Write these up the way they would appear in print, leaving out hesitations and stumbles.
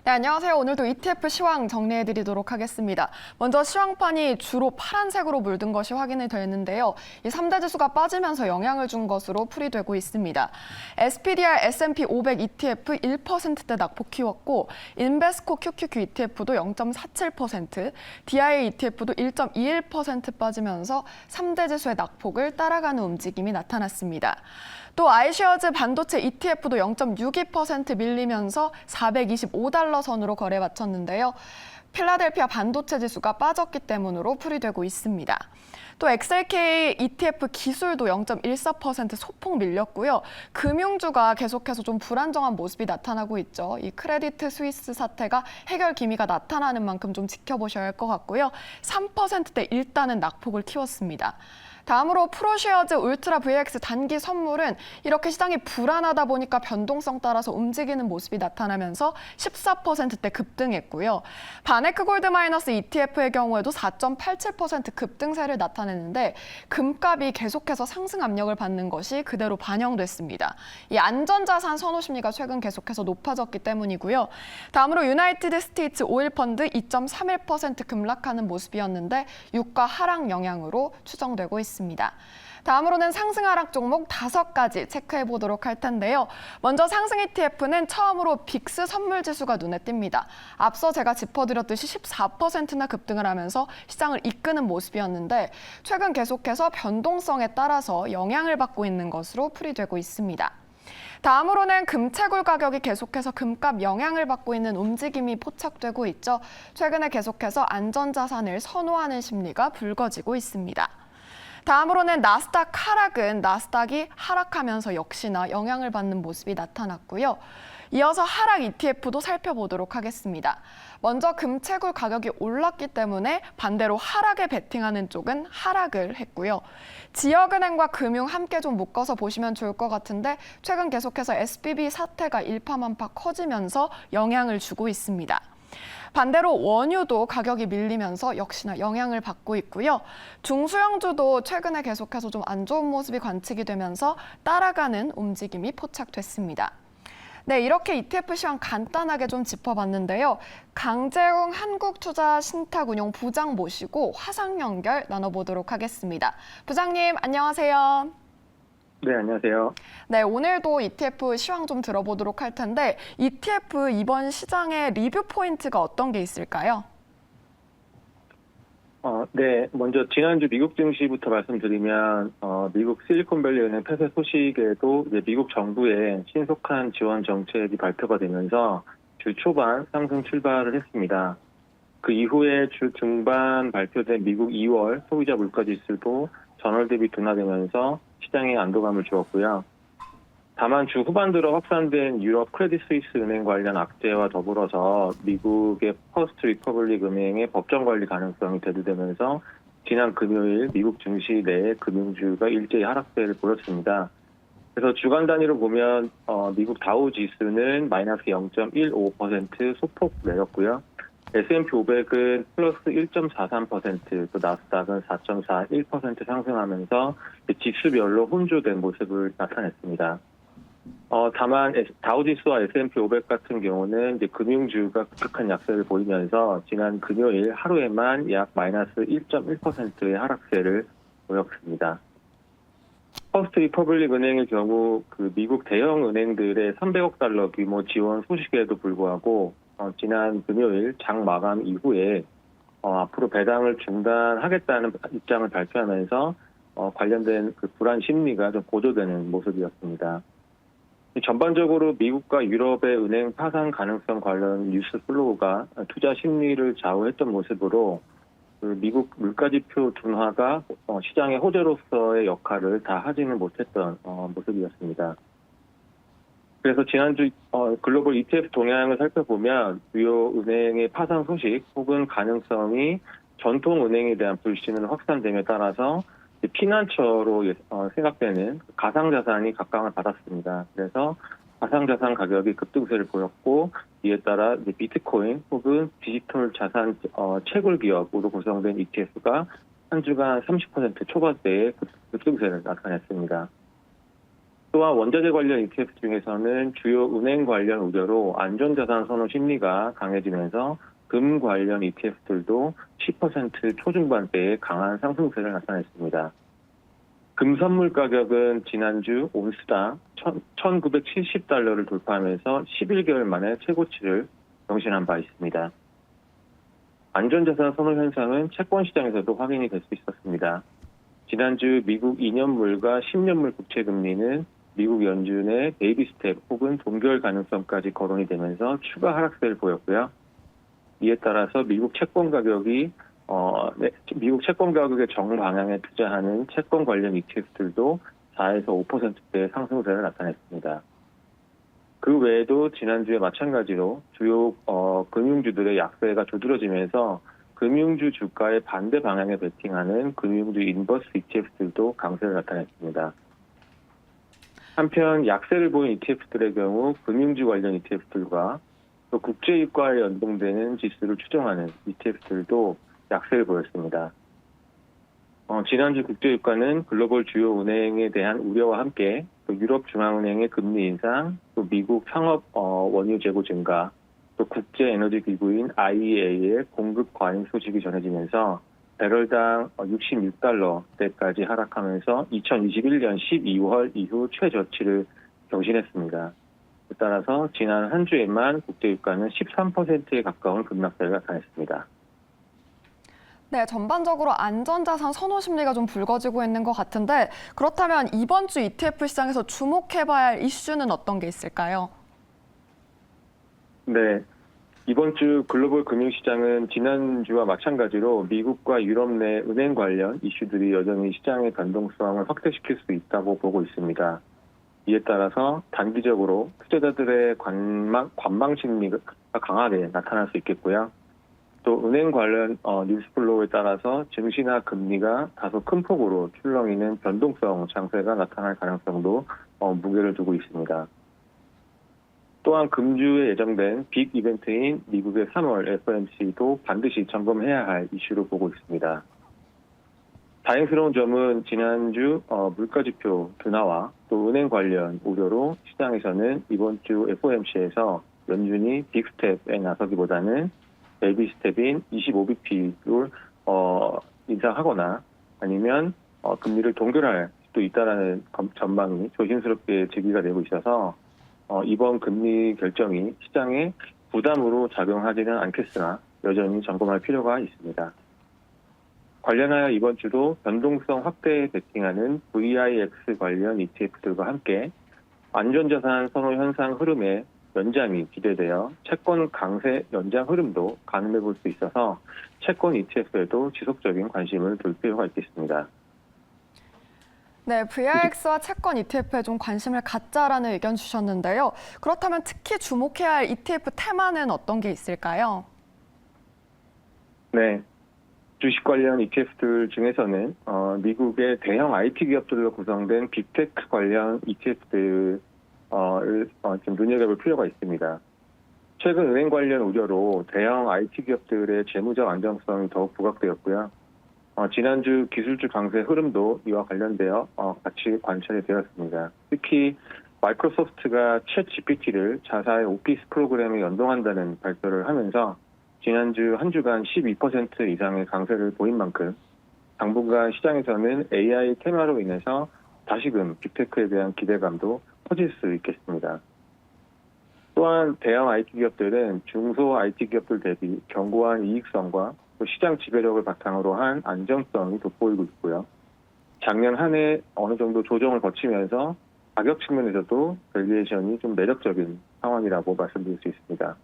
네, 안녕하세요. 오늘도 ETF 시황 정리해드리도록 하겠습니다. 먼저 시황판이 주로 파란색으로 물든 것이 확인이 되는데요. 이 3대 지수가 빠지면서 영향을 준 것으로 풀이되고 있습니다. SPDR S&P 500 ETF 1%대 낙폭 키웠고 인베스코 QQQ ETF도 0.47%, DIA ETF도 1.21% 빠지면서 3대 지수의 낙폭을 따라가는 움직임이 나타났습니다. 또 아이쉐어즈 반도체 ETF도 0.62% 밀리면서 425달러 선으로 거래 마쳤는데요. 필라델피아 반도체 지수가 빠졌기 때문으로 풀이되고 있습니다. 또 XLK ETF 기술도 0.14% 소폭 밀렸고요. 금융주가 계속해서 좀 불안정한 모습이 나타나고 있죠. 이 크레디트 스위스 사태가 해결 기미가 나타나는 만큼 좀 지켜보셔야 할 것 같고요. 3%대 일단은 낙폭을 키웠습니다. 다음으로 프로쉐어즈 울트라 VX 단기 선물은 이렇게 시장이 불안하다 보니까 변동성 따라서 움직이는 모습이 나타나면서 14%대 급등했고요. 바네크 골드 마이너스 ETF의 경우에도 4.87% 급등세를 나타냈는데 금값이 계속해서 상승 압력을 받는 것이 그대로 반영됐습니다. 이 안전자산 선호 심리가 최근 계속해서 높아졌기 때문이고요. 다음으로 유나이티드 스테이츠 오일 펀드 2.31% 급락하는 모습이었는데 유가 하락 영향으로 추정되고 있습니다. 다음으로는 상승 하락 종목 5가지 체크해 보도록 할 텐데요. 먼저 상승 ETF는 처음으로 빅스 선물 지수가 눈에 띕니다. 앞서 제가 짚어드렸듯이 14%나 급등을 하면서 시장을 이끄는 모습이었는데 최근 계속해서 변동성에 따라서 영향을 받고 있는 것으로 풀이되고 있습니다. 다음으로는 금채굴 가격이 계속해서 금값 영향을 받고 있는 움직임이 포착되고 있죠. 최근에 계속해서 안전자산을 선호하는 심리가 불거지고 있습니다. 다음으로는 나스닥 하락은 나스닥이 하락하면서 역시나 영향을 받는 모습이 나타났고요. 이어서 하락 ETF도 살펴보도록 하겠습니다. 먼저 금채굴 가격이 올랐기 때문에 반대로 하락에 베팅하는 쪽은 하락을 했고요. 지역은행과 금융 함께 좀 묶어서 보시면 좋을 것 같은데 최근 계속해서 SBB 사태가 일파만파 커지면서 영향을 주고 있습니다. 반대로 원유도 가격이 밀리면서 역시나 영향을 받고 있고요. 중소형주도 최근에 계속해서 좀 안 좋은 모습이 관측이 되면서 따라가는 움직임이 포착됐습니다. 네, 이렇게 ETF 시황 간단하게 좀 짚어봤는데요. 강재웅 한국투자신탁운용 부장 모시고 화상 연결 나눠보도록 하겠습니다. 부장님, 안녕하세요. 네, 안녕하세요. 네, 오늘도 ETF 시황 좀 들어보도록 할 텐데 ETF 이번 시장의 리뷰 포인트가 어떤 게 있을까요? 네, 먼저 지난주 미국 증시부터 말씀드리면 미국 실리콘밸리 은행 폐쇄 소식에도 이제 미국 정부의 신속한 지원 정책이 발표가 되면서 주 초반 상승 출발을 했습니다. 그 이후에 주 중반 발표된 미국 2월 소비자 물가지수도 전월 대비 둔화되면서 시장에 안도감을 주었고요. 다만 주 후반 들어 확산된 유럽 크레딧 스위스 은행 관련 악재와 더불어서 미국의 퍼스트 리퍼블릭 은행의 법정 관리 가능성이 대두되면서 지난 금요일 미국 증시 내 금융주가 일제히 하락세를 보였습니다. 그래서 주간 단위로 보면 미국 다우 지수는 마이너스 0.15% 소폭 내렸고요. S&P 500은 플러스 1.43%, 또 나스닥은 4.41% 상승하면서 지수별로 혼조된 모습을 나타냈습니다. 다만 다우지수와 S&P 500 같은 경우는 이제 금융주가 급격한 약세를 보이면서 지난 금요일 하루에만 약 마이너스 1.1%의 하락세를 보였습니다. 퍼스트 리퍼블릭 은행의 경우 그 미국 대형 은행들의 300억 달러 규모 지원 소식에도 불구하고 지난 금요일 장 마감 이후에 앞으로 배당을 중단하겠다는 입장을 발표하면서 관련된 그 불안 심리가 좀 고조되는 모습이었습니다. 전반적으로 미국과 유럽의 은행 파산 가능성 관련 뉴스 플로우가 투자 심리를 좌우했던 모습으로 그 미국 물가지표 둔화가 시장의 호재로서의 역할을 다 하지는 못했던 모습이었습니다. 그래서 지난주 글로벌 ETF 동향을 살펴보면 주요 은행의 파산 소식 혹은 가능성이 전통 은행에 대한 불신을 확산됨에 따라서 피난처로 생각되는 가상자산이 각광을 받았습니다. 그래서 가상자산 가격이 급등세를 보였고 이에 따라 비트코인 혹은 디지털 자산 채굴 기업으로 구성된 ETF가 한 주간 30% 초반대의 급등세를 나타냈습니다. 또한 원자재 관련 ETF 중에서는 주요 은행 관련 우려로 안전자산 선호 심리가 강해지면서 금 관련 ETF들도 10% 초중반대의 강한 상승세를 나타냈습니다. 금 선물 가격은 지난주 온스당 1,970달러를 돌파하면서 11개월 만에 최고치를 경신한 바 있습니다. 안전자산 선호 현상은 채권 시장에서도 확인이 될 수 있었습니다. 지난주 미국 2년물과 10년물 국채금리는 미국 연준의 베이비 스텝 혹은 동결 가능성까지 거론이 되면서 추가 하락세를 보였고요. 이에 따라서 미국 채권 가격의 정방향에 투자하는 채권 관련 ETF들도 4에서 5%대의 상승세를 나타냈습니다. 그 외에도 지난주에 마찬가지로 주요 금융주들의 약세가 두드러지면서 금융주 주가의 반대 방향에 베팅하는 금융주 인버스 ETF들도 강세를 나타냈습니다. 한편 약세를 보인 ETF들의 경우 금융주 관련 ETF들과 또 국제유가에 연동되는 지수를 추정하는 ETF들도 약세를 보였습니다. 지난주 국제유가는 글로벌 주요 은행에 대한 우려와 함께 또 유럽 중앙은행의 금리 인상, 또 미국 상업 원유 재고 증가, 또 국제 에너지 기구인 IEA의 공급 과잉 소식이 전해지면서 배럴당 66달러대까지 하락하면서 2021년 12월 이후 최저치를 경신했습니다. 따라서 지난 한 주에만 국제유가는 13%에 가까운 급락세를 나타냈습니다. 네, 전반적으로 안전자산 선호 심리가 좀 불거지고 있는 것 같은데 그렇다면 이번 주 ETF 시장에서 주목해봐야 할 이슈는 어떤 게 있을까요? 네, 이번 주 글로벌 금융시장은 지난주와 마찬가지로 미국과 유럽 내 은행 관련 이슈들이 여전히 시장의 변동성을 확대시킬 수 있다고 보고 있습니다. 이에 따라서 단기적으로 투자자들의 관망 심리가 강하게 나타날 수 있겠고요. 또 은행 관련 뉴스플로우에 따라서 증시나 금리가 다소 큰 폭으로 출렁이는 변동성 장세가 나타날 가능성도 무게를 두고 있습니다. 또한 금주에 예정된 빅 이벤트인 미국의 3월 FOMC도 반드시 점검해야 할 이슈로 보고 있습니다. 다행스러운 점은 지난주 물가지표 둔화와 또 은행 관련 우려로 시장에서는 이번 주 FOMC에서 연준이 빅 스텝에 나서기보다는 베이비 스텝인 25bp를 인상하거나 아니면 금리를 동결할 수도 있다는 전망이 조심스럽게 제기가 되고 있어서 이번 금리 결정이 시장에 부담으로 작용하지는 않겠으나 여전히 점검할 필요가 있습니다. 관련하여 이번 주도 변동성 확대에 베팅하는 VIX 관련 ETF들과 함께 안전자산 선호 현상 흐름의 연장이 기대되어 채권 강세 연장 흐름도 가늠해 볼 수 있어서 채권 ETF에도 지속적인 관심을 둘 필요가 있겠습니다. 네, VIX와 채권 ETF에 좀 관심을 갖자라는 의견 주셨는데요. 그렇다면 특히 주목해야 할 ETF 테마는 어떤 게 있을까요? 네, 주식 관련 ETF들 중에서는 미국의 대형 IT 기업들로 구성된 빅테크 관련 ETF들을 좀 눈여겨볼 필요가 있습니다. 최근 은행 관련 우려로 대형 IT 기업들의 재무적 안정성이 더욱 부각되었고요. 지난주 기술주 강세 흐름도 이와 관련되어 같이 관찰이 되었습니다. 특히 마이크로소프트가 챗 GPT를 자사의 오피스 프로그램에 연동한다는 발표를 하면서 지난주 한 주간 12% 이상의 강세를 보인 만큼 당분간 시장에서는 AI 테마로 인해서 다시금 빅테크에 대한 기대감도 커질 수 있겠습니다. 또한 대형 IT 기업들은 중소 IT 기업들 대비 견고한 이익성과 또 시장 지배력을 바탕으로 한 안정성이 돋보이고 있고요. 작년 한 해 어느 정도 조정을 거치면서 가격 측면에서도 밸류에이션이 좀 매력적인 상황이라고 말씀드릴 수 있습니다.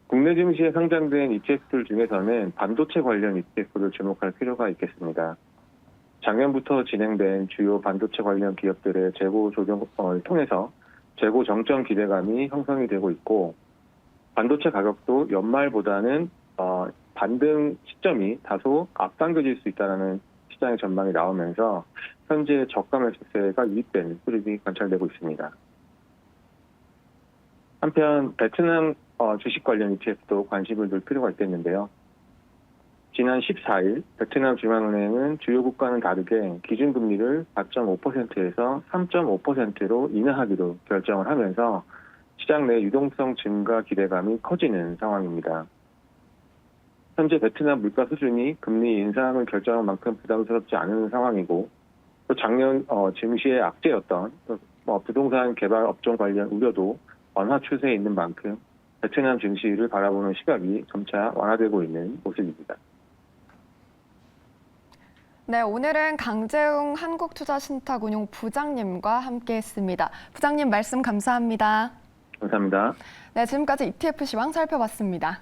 국내 증시에 상장된 ETF들 중에서는 반도체 관련 ETF를 주목할 필요가 있겠습니다. 작년부터 진행된 주요 반도체 관련 기업들의 재고 조정을 통해서 재고 정점 기대감이 형성이 되고 있고 반도체 가격도 연말보다는 반등 시점이 다소 앞당겨질 수 있다는 시장의 전망이 나오면서 현재 저가 매수세가 유입된 흐름이 관찰되고 있습니다. 한편 베트남 주식 관련 ETF도 관심을 둘 필요가 있겠는데요. 지난 14일 베트남 중앙은행은 주요 국가는 다르게 기준금리를 4.5%에서 3.5%로 인하하기로 결정을 하면서 시장 내 유동성 증가 기대감이 커지는 상황입니다. 현재 베트남 물가 수준이 금리 인상을 결정한 만큼 부담스럽지 않은 상황이고, 또 작년 증시의 악재였던 부동산 개발 업종 관련 우려도 완화 추세에 있는 만큼 베트남 증시를 바라보는 시각이 점차 완화되고 있는 모습입니다. 네, 오늘은 강재웅 한국투자신탁운용 부장님과 함께했습니다. 부장님 말씀 감사합니다. 감사합니다. 네, 지금까지 ETF 시황 살펴봤습니다.